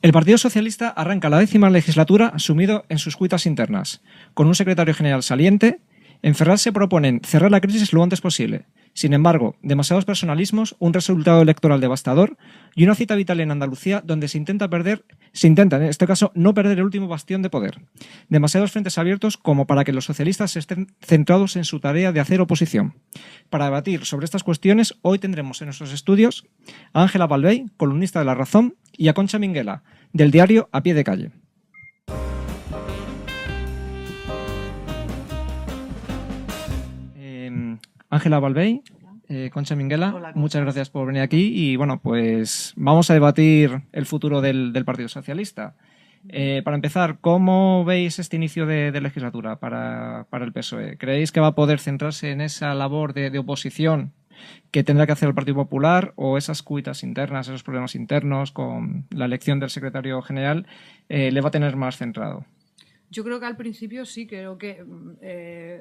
El Partido Socialista arranca la 10ª legislatura sumido en sus cuitas internas. Con un secretario general saliente, en Ferraz se proponen cerrar la crisis lo antes posible. Sin embargo, demasiados personalismos, un resultado electoral devastador y una cita vital en Andalucía donde se intenta en este caso no perder el último bastión de poder. Demasiados frentes abiertos como para que los socialistas estén centrados en su tarea de hacer oposición. Para debatir sobre estas cuestiones, hoy tendremos en nuestros estudios a Ángela Balvey, columnista de La Razón, y a Concha Minguela, del diario A Pie de Calle. Ángela Balvey, Concha Minguela, Hola, muchas gracias por venir aquí y bueno, pues vamos a debatir el futuro del Partido Socialista. Para empezar, ¿cómo veis este inicio de legislatura para el PSOE? ¿Creéis que va a poder centrarse en esa labor de oposición que tendrá que hacer el Partido Popular o esas cuitas internas, esos problemas internos con la elección del secretario general le va a tener más centrado? Yo creo que al principio sí, creo que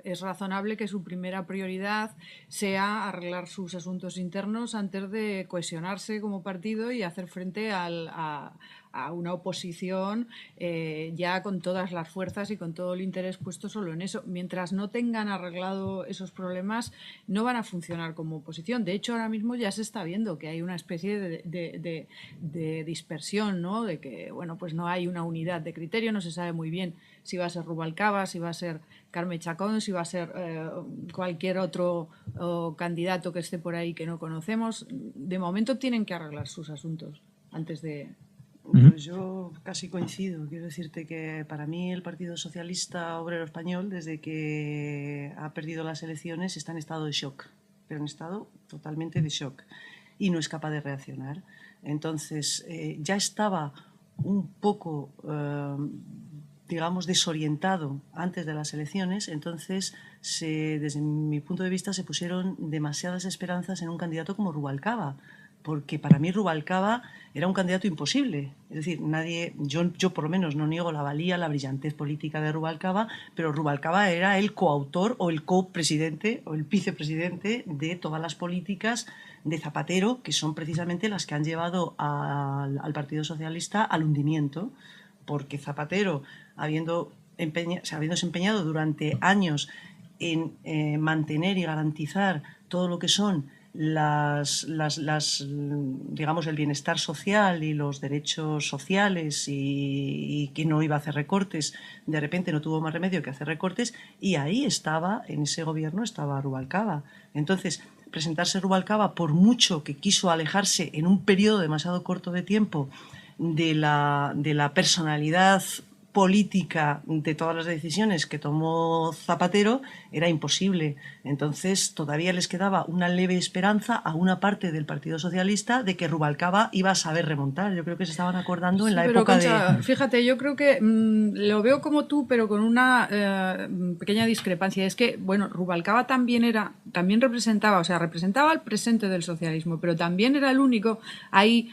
es razonable que su primera prioridad sea arreglar sus asuntos internos antes de cohesionarse como partido y hacer frente a una oposición ya con todas las fuerzas y con todo el interés puesto solo en eso. Mientras no tengan arreglado esos problemas, no van a funcionar como oposición. De hecho, ahora mismo ya se está viendo que hay una especie de dispersión, ¿no? De que, bueno, pues no hay una unidad de criterio, no se sabe muy bien si va a ser Rubalcaba, si va a ser Carme Chacón, si va a ser cualquier otro candidato que esté por ahí que no conocemos. De momento tienen que arreglar sus asuntos antes de... Pues yo casi coincido. Quiero decirte que para mí el Partido Socialista Obrero Español, desde que ha perdido las elecciones, está en estado de shock, pero en estado totalmente de shock y no es capaz de reaccionar. Entonces, ya estaba un poco... digamos, desorientado antes de las elecciones, entonces, desde mi punto de vista, se pusieron demasiadas esperanzas en un candidato como Rubalcaba, porque para mí Rubalcaba era un candidato imposible. Es decir, yo por lo menos no niego la valía, la brillantez política de Rubalcaba, pero Rubalcaba era el coautor o el copresidente o el vicepresidente de todas las políticas de Zapatero, que son precisamente las que han llevado al Partido Socialista al hundimiento, porque Zapatero, habiéndose empeñado durante años en mantener y garantizar todo lo que son digamos, el bienestar social y los derechos sociales y que no iba a hacer recortes, de repente no tuvo más remedio que hacer recortes y ahí estaba, en ese gobierno estaba Rubalcaba. Entonces, presentarse Rubalcaba, por mucho que quiso alejarse en un periodo demasiado corto de tiempo de la personalidad política de todas las decisiones que tomó Zapatero, era imposible. Entonces todavía les quedaba una leve esperanza a una parte del Partido Socialista de que Rubalcaba iba a saber remontar. Yo creo que se estaban acordando en la época Concha, fíjate, yo creo que lo veo como tú, pero con una pequeña discrepancia. Es que, bueno, Rubalcaba también representaba el presente del socialismo, pero también era el único, hay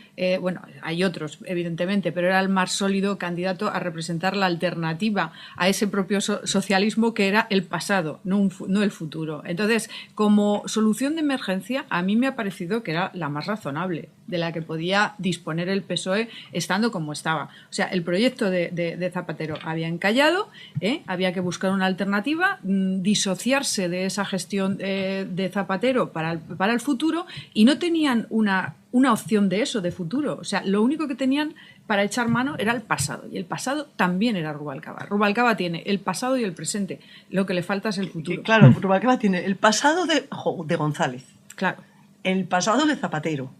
otros, evidentemente, pero era el más sólido candidato a representar la alternativa a ese propio socialismo que era el pasado, no el futuro. Entonces, como solución de emergencia, a mí me ha parecido que era la más razonable, de la que podía disponer el PSOE estando como estaba. O sea, el proyecto de Zapatero había encallado, había que buscar una alternativa, disociarse de esa gestión de Zapatero para el futuro y no tenían una opción de eso, de futuro. O sea, lo único que tenían para echar mano era el pasado, y el pasado también era Rubalcaba. Rubalcaba tiene el pasado y el presente, lo que le falta es el futuro. Claro, Rubalcaba tiene el pasado de González, claro, el pasado de Zapatero,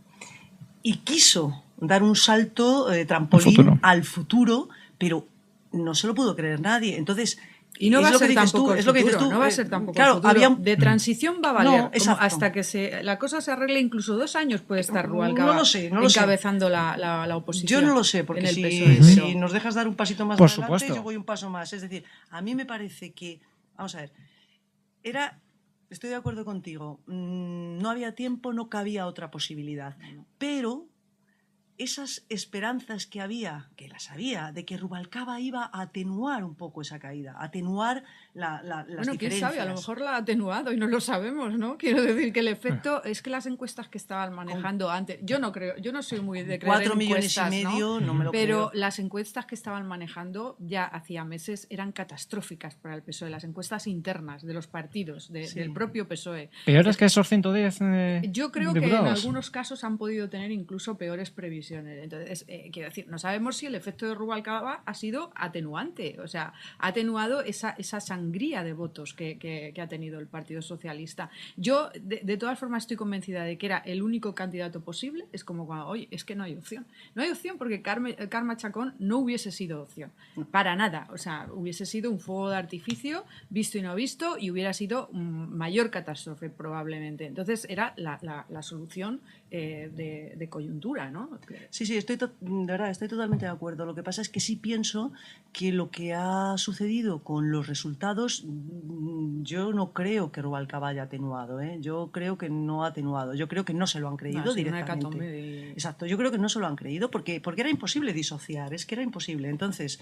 y quiso dar un salto de trampolín al futuro, pero no se lo pudo creer nadie. Entonces, y no va a ser tampoco el futuro, no va a ser tampoco el futuro. De transición va a valer, hasta que la cosa se arregle, incluso 2 años puede estar Rubalcaba encabezando la oposición. Yo no lo sé, porque PSOE, si nos dejas dar un pasito más adelante, supuesto, yo voy un paso más. Es decir, a mí me parece que, vamos a ver, estoy de acuerdo contigo, no había tiempo, no cabía otra posibilidad, pero esas esperanzas que había, que las había, de que Rubalcaba iba a atenuar un poco esa caída, a atenuar las Bueno, quién diferencias. sabe, a lo mejor la ha atenuado y no lo sabemos, ¿no? Quiero decir que el efecto es que las encuestas que estaban manejando antes, yo no creo, yo no soy muy de creer 4 en millones y encuestas, medio, ¿no? no me lo Pero creo. las encuestas que estaban manejando ya hacía meses eran catastróficas para el PSOE, las encuestas internas de los partidos, Sí. del propio PSOE. Peores que esos 110 Yo creo que en diputados. algunos casos han podido tener incluso peores previsiones. Entonces, quiero decir, no sabemos si el efecto de Rubalcaba ha sido atenuante, o sea, ha atenuado esa sangría de votos que ha tenido el Partido Socialista. Yo, de todas formas, estoy convencida de que era el único candidato posible. Es como cuando, oye, es que no hay opción. No hay opción porque Carme Chacón no hubiese sido opción, para nada. O sea, hubiese sido un fuego de artificio, visto y no visto, y hubiera sido mayor catástrofe probablemente. Entonces, era la solución de coyuntura, ¿no? Sí, de verdad, estoy totalmente de acuerdo. Lo que pasa es que sí pienso que lo que ha sucedido con los resultados, yo no creo que Rubalcaba haya atenuado, ¿eh? Yo creo que no ha atenuado. Yo creo que no se lo han creído directamente. Exacto, yo creo que no se lo han creído porque era imposible disociar, es que era imposible. Entonces,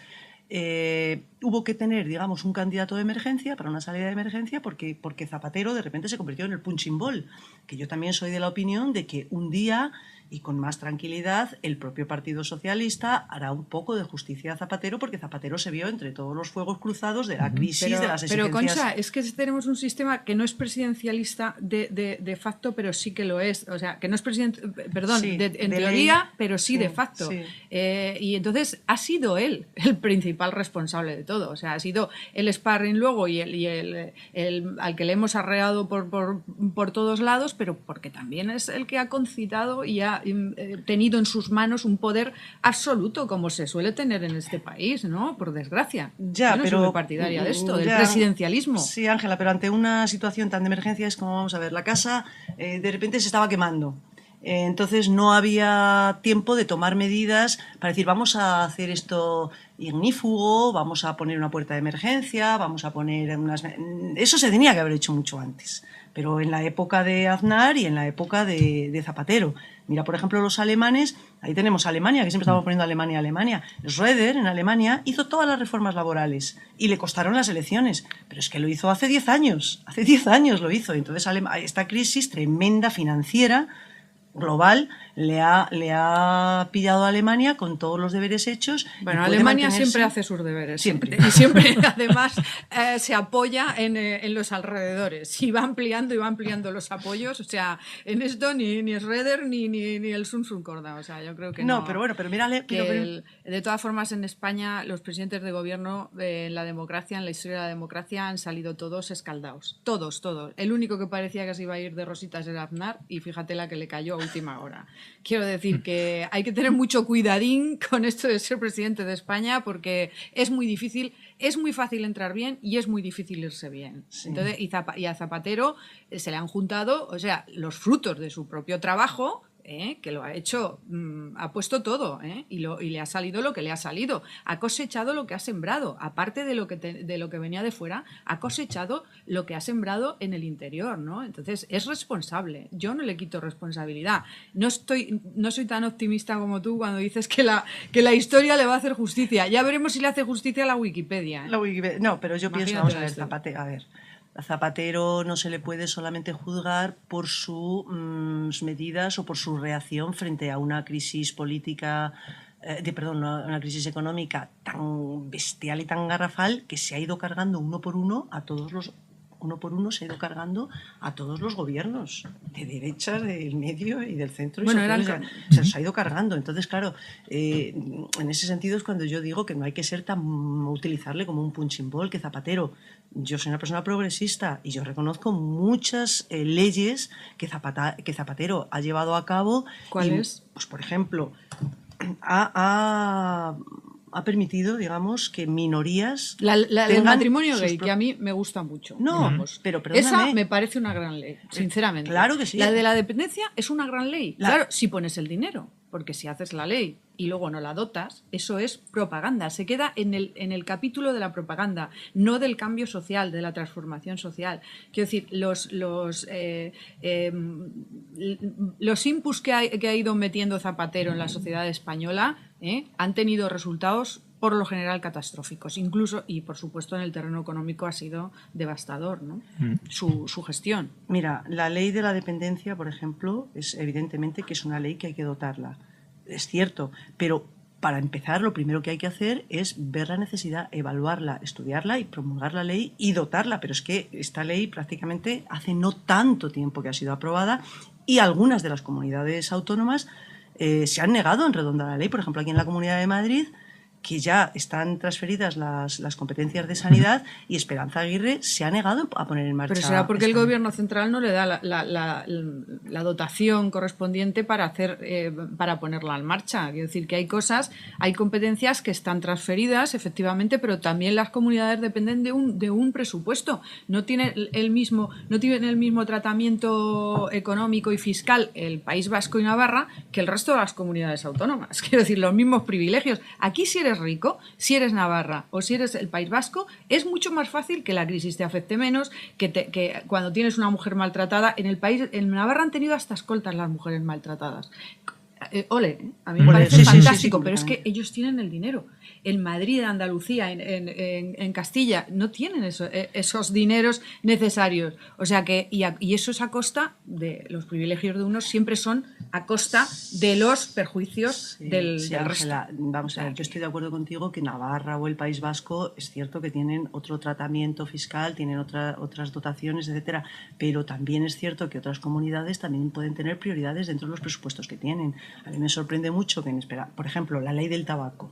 hubo que tener, digamos, un candidato de emergencia para una salida de emergencia porque Zapatero de repente se convirtió en el punching ball, que yo también soy de la opinión de que un día y con más tranquilidad el propio Partido Socialista hará un poco de justicia a Zapatero porque Zapatero se vio entre todos los fuegos cruzados de la crisis, de las exigencias. Pero, Concha, es que tenemos un sistema que no es presidencialista de facto, pero sí que lo es. O sea, que no es perdón, sí, en teoría, ley, pero sí de facto. Sí. Y entonces ha sido él el principal responsable de todo. O sea, ha sido el sparring luego y el al que le hemos arreado por todos lados, pero porque también es el que ha concitado y ha tenido en sus manos un poder absoluto, como se suele tener en este país, ¿no? Por desgracia. Ya, yo no pero soy partidaria de esto, del presidencialismo. Sí, Ángela, pero ante una situación tan de emergencia es como, vamos a ver, la casa de repente se estaba quemando. Entonces no había tiempo de tomar medidas para decir vamos a hacer esto ignífugo, vamos a poner una puerta de emergencia, vamos a poner unas... Eso se tenía que haber hecho mucho antes, pero en la época de Aznar y en la época de Zapatero. Mira, por ejemplo, los alemanes, ahí tenemos Alemania, que siempre estamos poniendo Alemania. Schröder, en Alemania, hizo todas las reformas laborales y le costaron las elecciones, pero es que lo hizo hace 10 años lo hizo. Entonces esta crisis tremenda financiera global le ha pillado a Alemania con todos los deberes hechos. Bueno, Alemania siempre hace sus deberes. Siempre. Y siempre, además, se apoya en los alrededores. Y va ampliando los apoyos. O sea, en esto ni Schröder ni el Sun Corda. O sea, yo creo que no. Pero bueno, pero mírale... de todas formas, en España, los presidentes de gobierno, en la democracia, en la historia de la democracia, han salido todos escaldados. Todos. El único que parecía que se iba a ir de rositas era Aznar. Y fíjate la que le cayó a última hora. Quiero decir que hay que tener mucho cuidadín con esto de ser presidente de España porque es muy difícil, es muy fácil entrar bien y es muy difícil irse bien. Sí. Entonces, y a Zapatero se le han juntado, o sea, los frutos de su propio trabajo, que lo ha hecho, ha puesto todo, y le ha salido lo que le ha salido, ha cosechado lo que ha sembrado, aparte de lo que venía de fuera, ha cosechado lo que ha sembrado en el interior, ¿no? Entonces es responsable, yo no le quito responsabilidad, no soy tan optimista como tú cuando dices que la historia le va a hacer justicia, ya veremos si le hace justicia a la Wikipedia. No, pero yo pienso, vamos a ver, a Zapatero no se le puede solamente juzgar por sus medidas o por su reacción frente a una crisis política, una crisis económica tan bestial y tan garrafal que se ha ido cargando uno por uno se ha ido cargando a todos los gobiernos, de derechas, del medio y del centro. Bueno, se los ha ido cargando. Entonces, claro, en ese sentido es cuando yo digo que no hay que utilizarle como un punching ball, que Zapatero, yo soy una persona progresista y yo reconozco muchas leyes que Zapatero ha llevado a cabo. ¿Cuáles? Pues, por ejemplo, ha permitido, digamos, que minorías... del matrimonio gay, que a mí me gusta mucho. No, pero perdóname. Esa me parece una gran ley, sinceramente. Claro que sí. La de la dependencia es una gran ley. Claro, si pones el dinero. porque si haces la ley y luego no la dotas, eso es propaganda. Se queda en el capítulo de la propaganda, no del cambio social, de la transformación social. Quiero decir, los inputs que ha ido metiendo Zapatero en la sociedad española han tenido resultados por lo general catastróficos, incluso, y por supuesto en el terreno económico ha sido devastador, ¿no? Su gestión. Mira, la ley de la dependencia, por ejemplo, es evidentemente que es una ley que hay que dotarla. Es cierto, pero para empezar lo primero que hay que hacer es ver la necesidad, evaluarla, estudiarla y promulgar la ley y dotarla. Pero es que esta ley prácticamente hace no tanto tiempo que ha sido aprobada y algunas de las comunidades autónomas se han negado en redondar la ley. Por ejemplo, aquí en la Comunidad de Madrid, que ya están transferidas las competencias de sanidad, y Esperanza Aguirre se ha negado a poner en marcha. Pero será porque el gobierno central no le da la dotación correspondiente para ponerla en marcha. Quiero decir que hay competencias que están transferidas, efectivamente, pero también las comunidades dependen de un presupuesto. No tienen el mismo tratamiento económico y fiscal el País Vasco y Navarra que el resto de las comunidades autónomas. Quiero decir, los mismos privilegios. Aquí, si eres rico, si eres Navarra o si eres el País Vasco, es mucho más fácil que la crisis te afecte menos, que cuando tienes una mujer maltratada. En Navarra han tenido hasta escoltas las mujeres maltratadas. A mí me parece fantástico, pero es que ellos tienen el dinero. En Madrid, en Andalucía, en Castilla, no tienen esos dineros necesarios. O sea que, y eso es a costa de los privilegios de unos, siempre son a costa de los perjuicios del resto. Vamos a ver, yo estoy de acuerdo contigo que Navarra o el País Vasco es cierto que tienen otro tratamiento fiscal, tienen otras dotaciones, etcétera, pero también es cierto que otras comunidades también pueden tener prioridades dentro de los presupuestos que tienen. A mí me sorprende mucho que, por ejemplo, la ley del tabaco.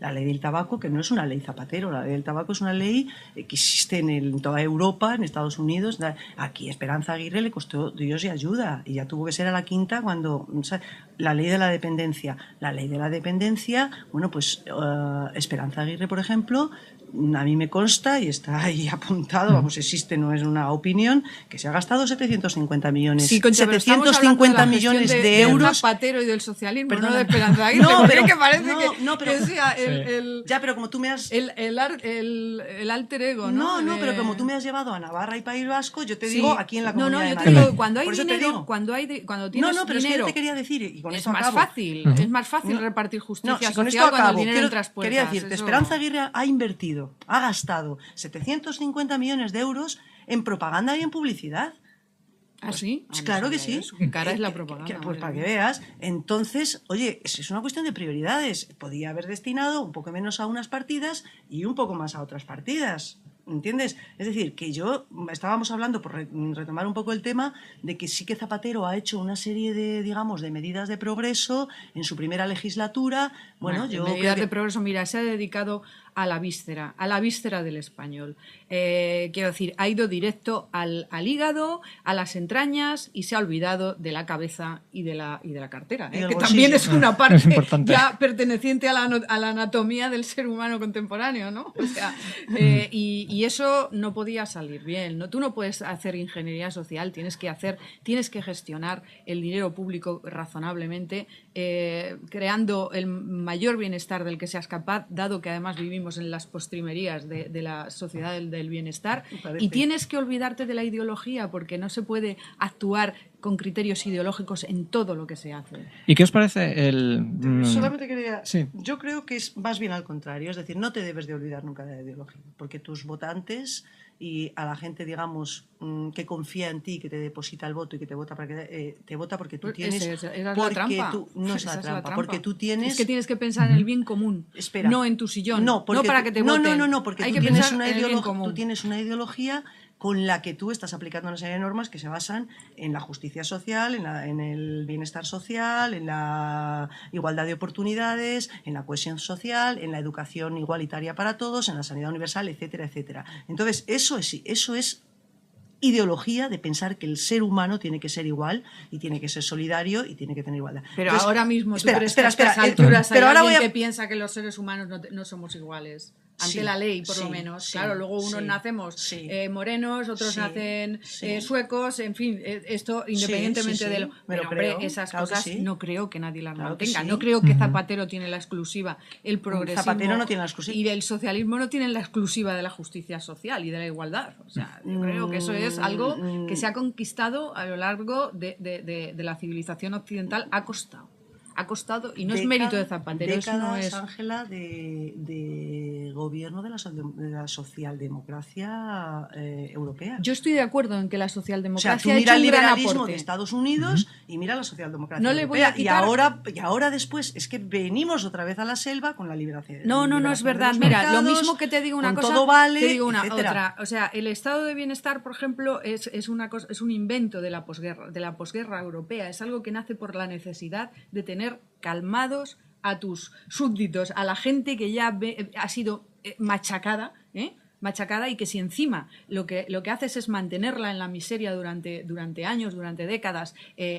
La ley del tabaco, que no es una ley Zapatero, la ley del tabaco es una ley que existe en toda Europa, en Estados Unidos. Aquí Esperanza Aguirre le costó Dios y ayuda, y ya tuvo que ser a la quinta cuando... O sea, la ley de la dependencia. La ley de la dependencia, bueno, pues Esperanza Aguirre, por ejemplo, a mí me consta y está ahí apuntado, vamos, existe, no es una opinión, que se ha gastado 750 millones. Sí, 750 millones de euros. Del Zapatero y del socialismo, Perdona. no de Esperanza Aguirre. No, pero que parece que sea ya, pero como tú me has... el alter ego, ¿no? No, pero como tú me has llevado a Navarra y País Vasco, yo te digo aquí en la Comunidad de yo Madrid. te digo, cuando hay Por eso dinero, cuando tienes pero dinero, es que te quería decir, y con es esto más acabo. fácil, es más fácil repartir justicia con esto social cuando acabo. el dinero entra a las puertas. Quería decirte, Esperanza Aguirre ha invertido, ha gastado 750 millones de euros en propaganda y en publicidad. ¿Ah, sí? Claro que sí. ¿Qué cara es la propaganda? Pues para que veas. Entonces, oye, es una cuestión de prioridades. Podía haber destinado un poco menos a unas partidas y un poco más a otras partidas. ¿Entiendes? Es decir, que estábamos hablando, por retomar un poco el tema, de que sí que Zapatero ha hecho una serie de, digamos, de medidas de progreso en su primera legislatura. Medidas de progreso, mira, se ha dedicado a la víscera del español. Quiero decir, ha ido directo al hígado, a las entrañas, y se ha olvidado de la cabeza y de la cartera, que bolsillo. También es una parte ya perteneciente a la anatomía del ser humano contemporáneo, ¿no? O sea, y eso no podía salir bien, ¿no? Tú no puedes hacer ingeniería social, tienes que gestionar el dinero público razonablemente, creando el mayor bienestar del que seas capaz, dado que además vivimos en las postrimerías de la sociedad del bienestar, y tienes que olvidarte de la ideología, porque no se puede actuar con criterios ideológicos en todo lo que se hace. ¿Y qué os parece Solamente quería... Sí. Yo creo que es más bien al contrario, es decir, no te debes de olvidar nunca de la ideología, porque tus votantes y a la gente, digamos, que confía en ti, que te deposita el voto y que te vota te vota porque tú tienes... Esa es la trampa. No es la trampa, porque tú tienes... Es que tienes que pensar en el bien común, no en tu sillón, no para que te voten. No, porque tú tienes una ideología con la que tú estás aplicando una serie de normas que se basan en la justicia social, en el bienestar social, en la igualdad de oportunidades, en la cohesión social, en la educación igualitaria para todos, en la sanidad universal, etcétera, etcétera. Entonces, eso es ideología de pensar que el ser humano tiene que ser igual y tiene que ser solidario y tiene que tener igualdad. Pero entonces, ahora mismo tú crees que a estas alturas hay alguien que piensa que los seres humanos no somos iguales. ante Sí, la ley, por sí, lo menos. sí, claro, luego unos sí, nacemos sí. morenos, otros Sí, nacen sí. suecos, en fin, esto Sí, independientemente sí, de sí, lo... me lo Pero, hombre, creo, esas claro que cosas sí, no creo que nadie las claro que mantenga. No sí. creo que Zapatero tiene la exclusiva, el Zapatero progresismo no tiene la exclusiva. y el socialismo no tienen la exclusiva de la justicia social y de la igualdad. O sea, yo creo que eso es algo que se ha conquistado a lo largo de la civilización occidental, ha costado. Ha costado, y no es mérito de Zapatero, eso no décadas, es... Ángela, de gobierno de la socialdemocracia europea. Yo estoy de acuerdo en que la O sea, tú socialdemocracia ha mira hecho el un gran liberalismo de aporte. Estados Unidos y mira la socialdemocracia No le voy a europea. quitar- Y ahora después es que venimos otra vez a la selva con la liberación, No, no, no es liberación de verdad. los Mira, lo mercados, mismo que te digo una con cosa, todo vale, te digo una etcétera. otra. O sea, el estado de bienestar, por ejemplo, es una cosa, es un invento de la posguerra europea. Es algo que nace por la necesidad de tener calmados a tus súbditos, a la gente que ya ha sido machacada, machacada, y que si encima lo que haces es mantenerla en la miseria durante años, durante décadas,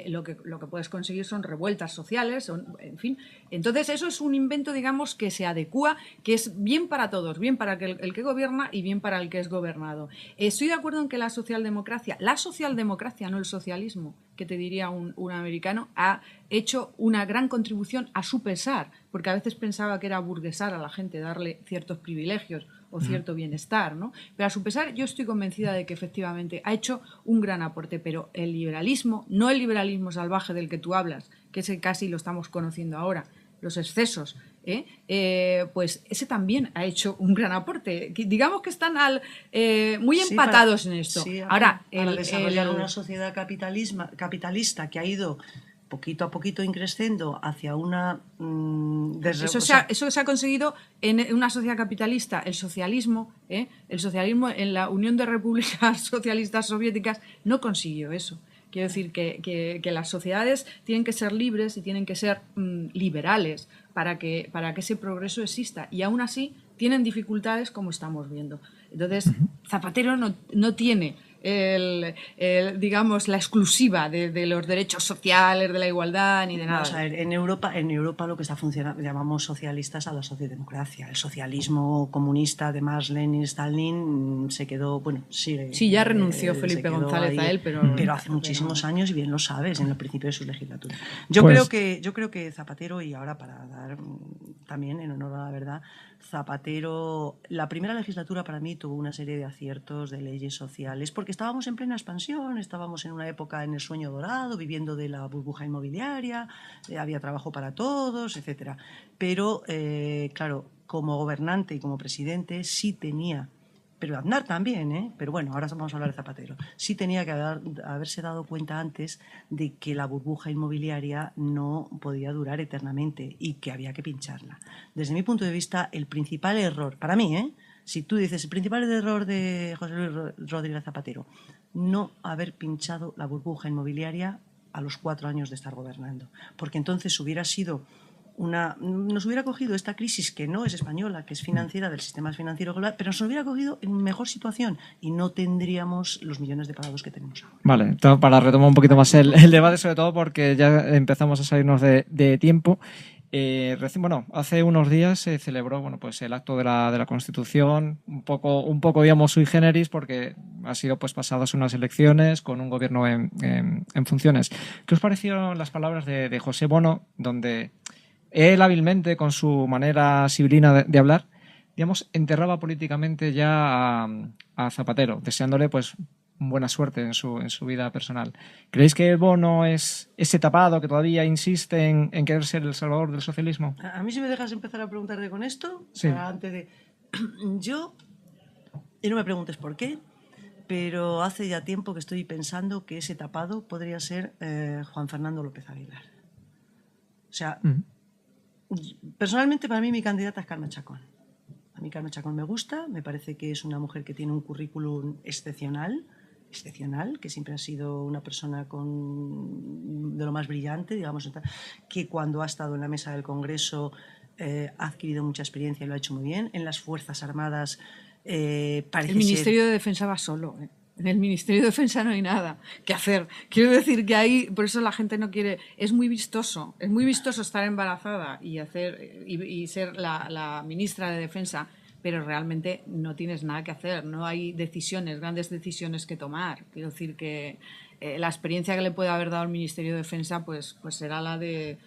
lo que puedes conseguir son revueltas sociales, en fin. Entonces eso es un invento, digamos, que se adecúa, que es bien para todos, bien para el que gobierna y bien para el que es gobernado. Estoy de acuerdo en que la socialdemocracia, no el socialismo, que te diría un americano, ha hecho una gran contribución a su pesar, porque a veces pensaba que era burguesar a la gente, darle ciertos privilegios o cierto bienestar, ¿no? Pero a su pesar yo estoy convencida de que efectivamente ha hecho un gran aporte, pero el liberalismo, no el liberalismo salvaje del que tú hablas, que ese casi lo estamos conociendo ahora, los excesos, pues ese también ha hecho un gran aporte. Digamos que están muy empatados en esto. Sí, ahora, para desarrollar una sociedad capitalista que ha ido poquito a poquito increciendo hacia una... Eso se ha conseguido en una sociedad capitalista. El socialismo en la Unión de Repúblicas Socialistas Soviéticas no consiguió eso. Quiero decir que las sociedades tienen que ser libres y tienen que ser liberales para que ese progreso exista. Y aún así tienen dificultades, como estamos viendo. Entonces, Zapatero no tiene digamos, la exclusiva de los derechos sociales, de la igualdad, ni de nada. Vamos a ver, en Europa lo que está funcionando, llamamos socialistas a la socialdemocracia. El socialismo comunista de Marx, Lenin, Stalin se quedó, bueno, sigue. Sí, ya renunció Felipe ahí, González a él, pero hace muchísimos años, y bien lo sabes, en el principio de su legislatura. Yo creo que Zapatero, y ahora para dar también en honor a la verdad, Zapatero, la primera legislatura para mí tuvo una serie de aciertos, de leyes sociales, porque estábamos en plena expansión, estábamos en una época en el sueño dorado, viviendo de la burbuja inmobiliaria, había trabajo para todos, etcétera. Pero, claro, como gobernante y como presidente sí tenía, pero Aznar también, pero bueno, ahora vamos a hablar de Zapatero, sí tenía que haberse dado cuenta antes de que la burbuja inmobiliaria no podía durar eternamente y que había que pincharla. Desde mi punto de vista, el principal error, para mí, si tú dices el principal error de José Luis Rodríguez Zapatero, no haber pinchado la burbuja inmobiliaria a los 4 años de estar gobernando, porque entonces hubiera sido nos hubiera cogido esta crisis, que no es española, que es financiera, del sistema financiero global, pero nos hubiera cogido en mejor situación y no tendríamos los millones de parados que tenemos ahora. Vale, entonces, para retomar un poquito más el debate, sobre todo porque ya empezamos a salirnos de tiempo. Hace unos días se celebró pues el acto de la Constitución, un poco digamos sui generis, porque ha sido pues pasadas unas elecciones con un gobierno en funciones. ¿Qué os parecieron las palabras de José Bono, donde él hábilmente, con su manera sibilina de hablar, digamos, enterraba políticamente ya a Zapatero, deseándole pues buena suerte en su vida personal? ¿Creéis que Bono es ese tapado que todavía insiste en querer ser el salvador del socialismo? A mí, si me dejas empezar a preguntarte con esto, sí. Antes de... y no me preguntes por qué, pero hace ya tiempo que estoy pensando que ese tapado podría ser Juan Fernando López Aguilar. O sea, personalmente para mí mi candidata es Carme Chacón. A mí Carme Chacón me gusta, me parece que es una mujer que tiene un currículum excepcional, que siempre ha sido una persona de lo más brillante, digamos, que cuando ha estado en la mesa del Congreso ha adquirido mucha experiencia y lo ha hecho muy bien. En las Fuerzas Armadas parece el Ministerio de Defensa va solo, En el Ministerio de Defensa no hay nada que hacer. Quiero decir que ahí, por eso la gente no quiere... Es muy vistoso estar embarazada y ser la ministra de Defensa, pero realmente no tienes nada que hacer, no hay decisiones, grandes decisiones que tomar. Quiero decir que la experiencia que le puede haber dado el Ministerio de Defensa pues será la de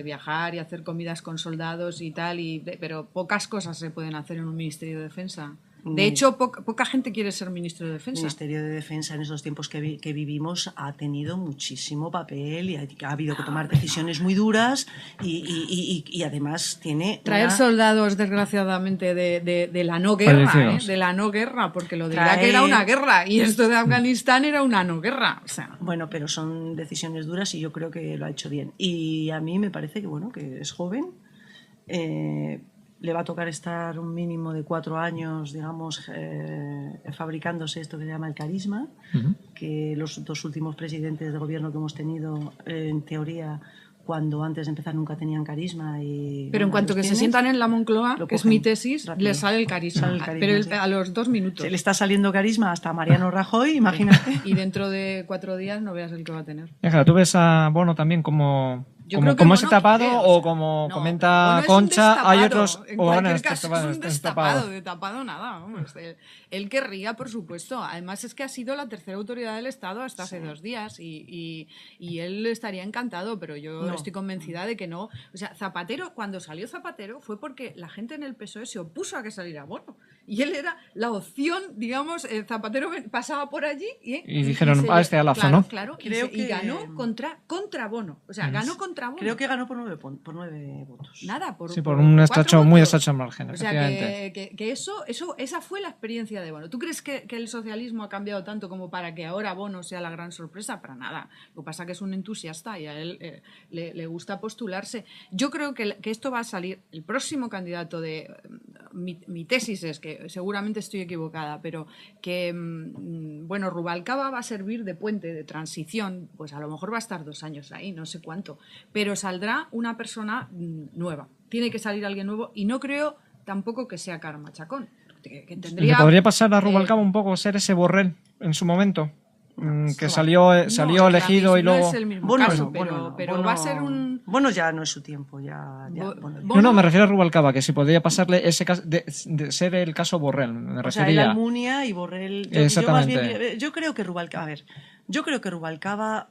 viajar y hacer comidas con soldados y tal, pero pocas cosas se pueden hacer en un Ministerio de Defensa. De hecho, poca gente quiere ser ministro de Defensa. El Ministerio de Defensa en esos tiempos que vivimos ha tenido muchísimo papel y ha habido que tomar decisiones muy duras y además tiene... Traer soldados, desgraciadamente, de la no guerra, de la no guerra, porque lo dirá que era una guerra y esto de Afganistán era una no guerra. O sea. Bueno, pero son decisiones duras y yo creo que lo ha hecho bien. Y a mí me parece que, bueno, que es joven. Le va a tocar estar un mínimo de 4 años, digamos, fabricándose esto que se llama el carisma, que los 2 últimos presidentes de gobierno que hemos tenido, en teoría, cuando antes de empezar nunca tenían carisma. Pero en cuanto que se sientan en la Moncloa, que es mi tesis, les sale el carisma. Pero sí. A los 2 minutos. Se le está saliendo carisma hasta a Mariano Rajoy, imagínate. Y dentro de 4 días no veas el que va a tener. ¿Tú ves a Bono también como ese tapado o como comenta Concha? Hay otros... En cualquier caso es un destapado, de tapado nada. Vamos. Él querría, por supuesto. Además es que ha sido la tercera autoridad del Estado hasta hace 2 días y él estaría encantado, pero yo estoy convencida de que no. O sea, Zapatero, cuando salió Zapatero fue porque la gente en el PSOE se opuso a que saliera Bono. Y él era la opción, digamos, Zapatero pasaba por allí y dijeron, este alazo, ¿no? Claro, y ganó contra Bono. O sea, ganó contra Bono. Creo que ganó por 9 votos. Nada, por un muy estrecho margen. O sea, que esa fue la experiencia de Bono. ¿Tú crees que el socialismo ha cambiado tanto como para que ahora Bono sea la gran sorpresa? Para nada. Lo que pasa es que es un entusiasta y a él le gusta postularse. Yo creo que esto va a salir. El próximo candidato de... Mi tesis es que seguramente estoy equivocada, pero que, bueno, Rubalcaba va a servir de puente, de transición, pues a lo mejor va a estar 2 años ahí, no sé cuánto, pero saldrá una persona nueva. Tiene que salir alguien nuevo y no creo tampoco que sea Carme Chacón. Que tendría, ¿le podría pasar a Rubalcaba un poco ser ese Borrell en su momento? Que salió elegido y luego... No es el mismo caso, pero va a ser un... Bueno, ya no es su tiempo. No, me refiero a Rubalcaba, que si podría pasarle ese caso de ser el caso Borrell, me refería. O sea, el Almunia y Borrell... Exactamente. Yo creo que Rubalcaba... A ver, yo creo que Rubalcaba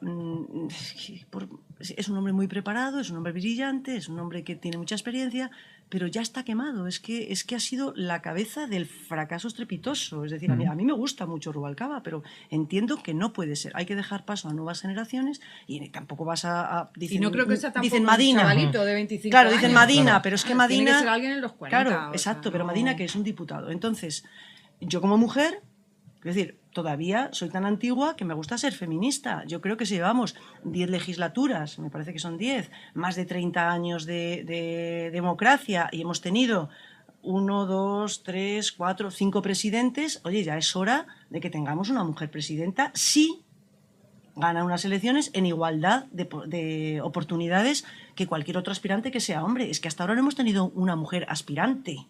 es un hombre muy preparado, es un hombre brillante, es un hombre que tiene mucha experiencia, pero ya está quemado. Es que ha sido la cabeza del fracaso estrepitoso. Es decir, a mí me gusta mucho Rubalcaba, pero entiendo que no puede ser. Hay que dejar paso a nuevas generaciones y tampoco vas a y no creo que sea tampoco dicen Madina, un chavalito de 25 claro, años. Dicen Madina, pero es que Madina... Tiene que ser alguien en los 40. Claro, exacto, pero Madina, que es un diputado. Entonces, yo como mujer... Es decir, todavía soy tan antigua que me gusta ser feminista. Yo creo que si llevamos 10 legislaturas, me parece que son 10, más de 30 años de democracia y hemos tenido 1, 2, 3, 4, 5 presidentes, oye, ya es hora de que tengamos una mujer presidenta si gana unas elecciones en igualdad de oportunidades que cualquier otro aspirante que sea hombre. Es que hasta ahora no hemos tenido una mujer aspirante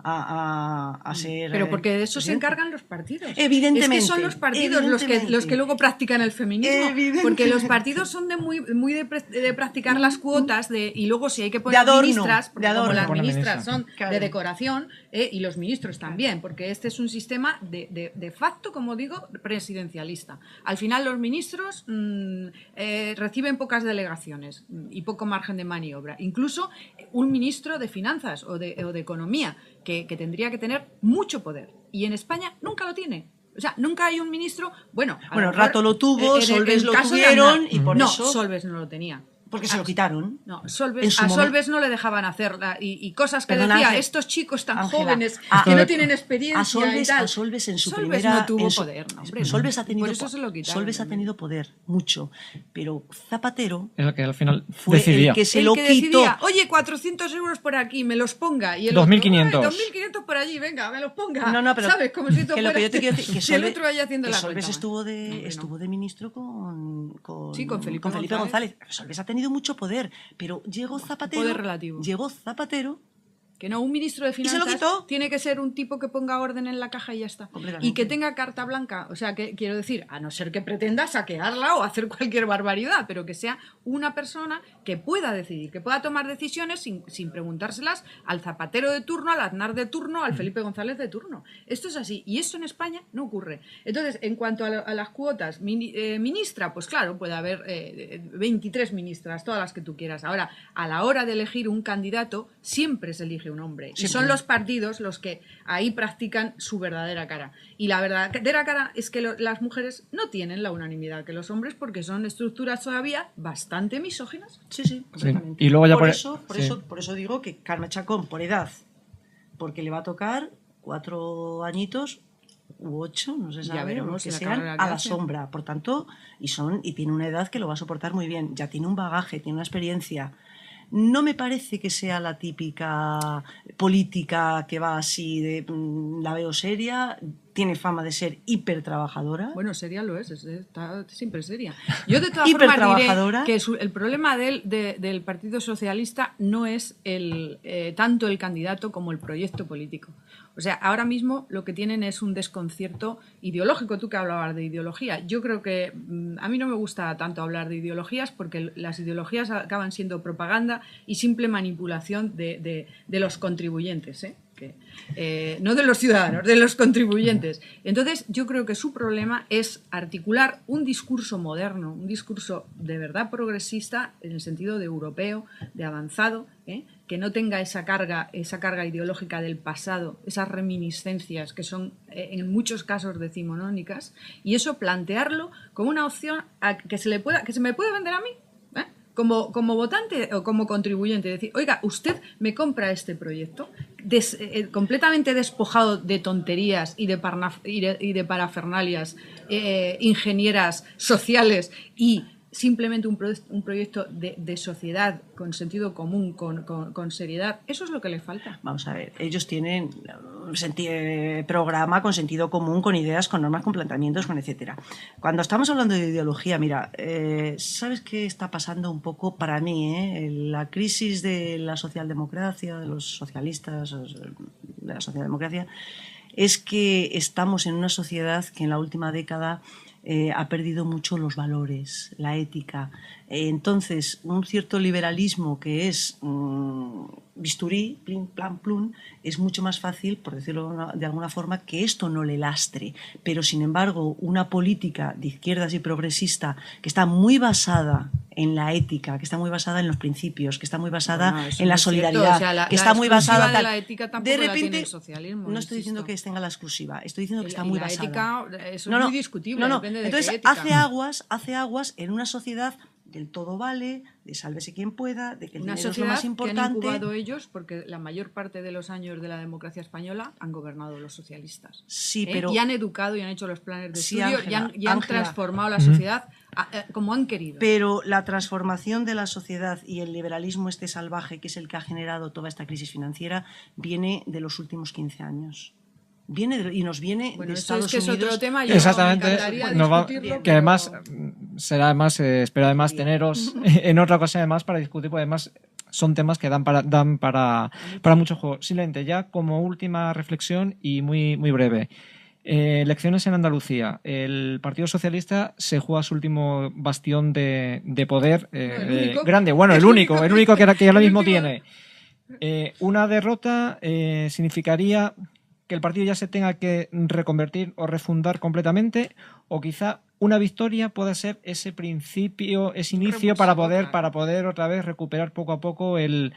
a ser... Pero porque de eso se encargan los partidos. Evidentemente. Es que son los partidos los que luego practican el feminismo. Porque los partidos son muy de practicar las cuotas y luego si hay que poner ministras, porque como las ministras son de decoración, y los ministros también, porque este es un sistema de facto, como digo, presidencialista. Al final los ministros reciben pocas delegaciones y poco margen de maniobra. Incluso un ministro de finanzas o de economía que tendría que tener mucho poder. Y en España nunca lo tiene. O sea, nunca hay un ministro... Bueno, Rato lo tuvo, Solbes lo tuvieron y por no, eso... No, Solbes no lo tenía. Porque se lo quitaron. No, a Solbes no le dejaban hacer y cosas que decía, estos chicos tan jóvenes que no tienen experiencia y tal. A Solbes en su primera... no tuvo poder, no, hombre. Solbes ha tenido, por eso se lo quitaron. Solbes ha tenido poder, mucho. Pero Zapatero... Es el que al final fue decidía. El que se lo quitó. Decía, oye, 400 euros por aquí, me los ponga. Y el 2.500. 2.500 por allí, venga, me los ponga. No, pero... ¿Sabes? Como si que lo que yo te quiero decir, que el otro vaya haciendo la Solbes estuvo de ministro con Felipe González. Solbes ha tenido mucho poder. Pero llegó Zapatero. Poder relativo. Llegó Zapatero Que no, un ministro de se lo Finanzas quitó. tiene que ser un tipo que ponga orden en la caja y ya está. Completamente. Y que tenga carta blanca. O sea, que quiero decir, a no ser que pretenda saquearla o hacer cualquier barbaridad, pero que sea una persona que pueda decidir, que pueda tomar decisiones sin preguntárselas al Zapatero de turno, al Aznar de turno, al Felipe González de turno. Esto es así. Y eso en España no ocurre. Entonces, en cuanto a las cuotas, ministra, pues claro, puede haber 23 ministras, todas las que tú quieras. Ahora, a la hora de elegir un candidato, siempre se elige un hombre. Y son los partidos los que ahí practican su verdadera cara. Y la verdadera cara es que las mujeres no tienen la unanimidad que los hombres porque son estructuras todavía bastante misóginas. Sí, completamente. Y luego ya por por eso digo que Carme Chacón, por edad, porque le va a tocar 4 añitos u 8, no se Ya sabe, veremos que la sean carrera que a la hace. sombra. Por tanto, y tiene una edad que lo va a soportar muy bien. Ya tiene un bagaje, tiene una experiencia. No me parece que sea la típica política que va así de la veo seria, tiene fama de ser hipertrabajadora. Bueno, seria lo es, está siempre seria. Yo de todas formas diré Hipertrabajadora. que el problema del Partido Socialista no es tanto el candidato como el proyecto político. O sea, ahora mismo lo que tienen es un desconcierto ideológico. Tú que hablabas de ideología. Yo creo que a mí no me gusta tanto hablar de ideologías porque las ideologías acaban siendo propaganda y simple manipulación de los contribuyentes, ¿eh? No de los ciudadanos, de los contribuyentes. Entonces, yo creo que su problema es articular un discurso moderno, un discurso de verdad progresista en el sentido de europeo, de avanzado, que no tenga esa carga ideológica del pasado, esas reminiscencias que son en muchos casos decimonónicas, y eso plantearlo como una opción que se me puede vender a mí. Como votante o como contribuyente, decir, oiga, usted me compra este proyecto completamente despojado de tonterías y de parafernalias ingenieras sociales y simplemente un proyecto de sociedad con sentido común, con seriedad. Eso es lo que le falta. Vamos a ver, ellos tienen programa con sentido común, con ideas, con normas, con planteamientos, con etcétera. Cuando estamos hablando de ideología, mira, ¿sabes qué está pasando un poco para mí? La crisis de la socialdemocracia, de los socialistas, de la socialdemocracia, es que estamos en una sociedad que en la última década ha perdido mucho los valores, la ética. Entonces, un cierto liberalismo que es bisturí, plin, plan, plum, es mucho más fácil, por decirlo de alguna forma, que esto no le lastre. Pero, sin embargo, una política de izquierdas y progresista que está muy basada en la ética, que está muy basada en los principios, que está muy basada en la solidaridad, cierto. O sea, que está muy basada de la ética tampoco de repente, la tiene el socialismo. no estoy diciendo que tenga la exclusiva, estoy diciendo que está muy basada. La ética, eso es muy discutible, depende de entonces qué ética. hace aguas en una sociedad del todo vale, de sálvese quien pueda, de que el una dinero es lo sociedad más importante. que han incubado ellos, porque la mayor parte de los años de la democracia española han gobernado los socialistas. Sí, pero y han educado y han hecho los planes de sí, estudio Ángela, y han Ángela. transformado la sociedad como han querido. Pero la transformación de la sociedad y el liberalismo este salvaje, que es el que ha generado toda esta crisis financiera, viene de los últimos 15 años. Y nos viene de Estados Unidos. Es otro tema. Yo Exactamente, me encantaría discutirlo, que además pero... será además espero además teneros en otra ocasión además para discutir, porque además son temas que dan para mucho juego. Simplemente ya como última reflexión y muy breve. Elecciones en Andalucía. El Partido Socialista se juega su último bastión de poder grande. Bueno, el único que ahora mismo tiene. Una derrota significaría que el partido ya se tenga que reconvertir o refundar completamente, o quizá una victoria pueda ser ese principio, ese inicio para poder otra vez recuperar poco a poco el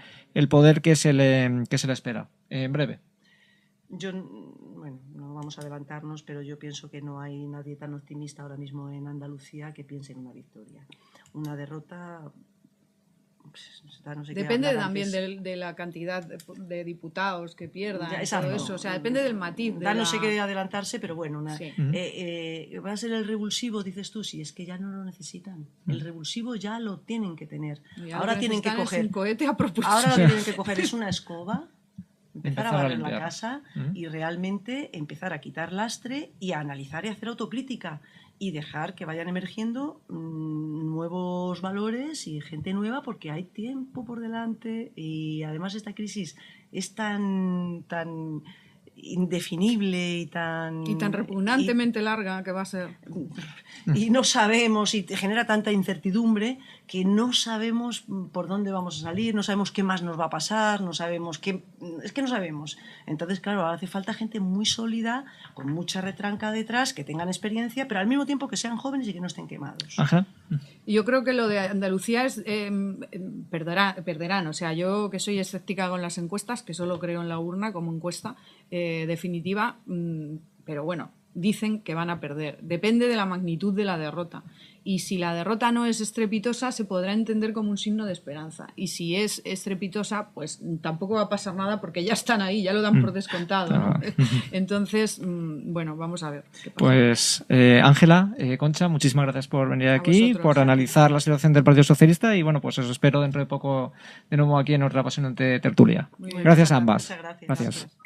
poder que se le espera. En breve. Bueno, no vamos a adelantarnos, pero yo pienso que no hay nadie tan optimista ahora mismo en Andalucía que piense en una victoria. Una derrota... No sé depende también de la cantidad de diputados que pierdan, todo eso. O sea, depende del matiz. No sé qué adelantarse, pero bueno. Sí. ¿Va a ser el revulsivo, dices tú? Si es que ya no lo necesitan. El revulsivo ya lo tienen que tener. Ahora tienen que coger un cohete a propósito. Ahora lo que tienen que coger es una escoba, empezar a barrer la casa y realmente empezar a quitar lastre y a analizar y a hacer autocrítica. y dejar que vayan emergiendo nuevos valores y gente nueva, porque hay tiempo por delante y además esta crisis es tan indefinible y tan repugnantemente larga que va a ser. Y no sabemos, y te genera tanta incertidumbre que no sabemos por dónde vamos a salir, no sabemos qué más nos va a pasar, no sabemos qué, es que no sabemos. Entonces, claro, hace falta gente muy sólida, con mucha retranca detrás, que tengan experiencia, pero al mismo tiempo que sean jóvenes y que no estén quemados. Ajá. Yo creo que lo de Andalucía es perderán. O sea, yo que soy escéptica con las encuestas, que solo creo en la urna como encuesta definitiva, pero bueno, dicen que van a perder. Depende de la magnitud de la derrota. Y si la derrota no es estrepitosa, se podrá entender como un signo de esperanza. Y si es estrepitosa, pues tampoco va a pasar nada porque ya están ahí, ya lo dan por descontado, ¿no? Entonces, bueno, vamos a ver qué pasa. Pues Ángela, Concha, muchísimas gracias por venir aquí, vosotros. por analizar la situación del Partido Socialista y bueno, pues os espero dentro de poco de nuevo aquí en otra apasionante tertulia. Muy bien. Gracias a ambas. Muchas gracias. Gracias.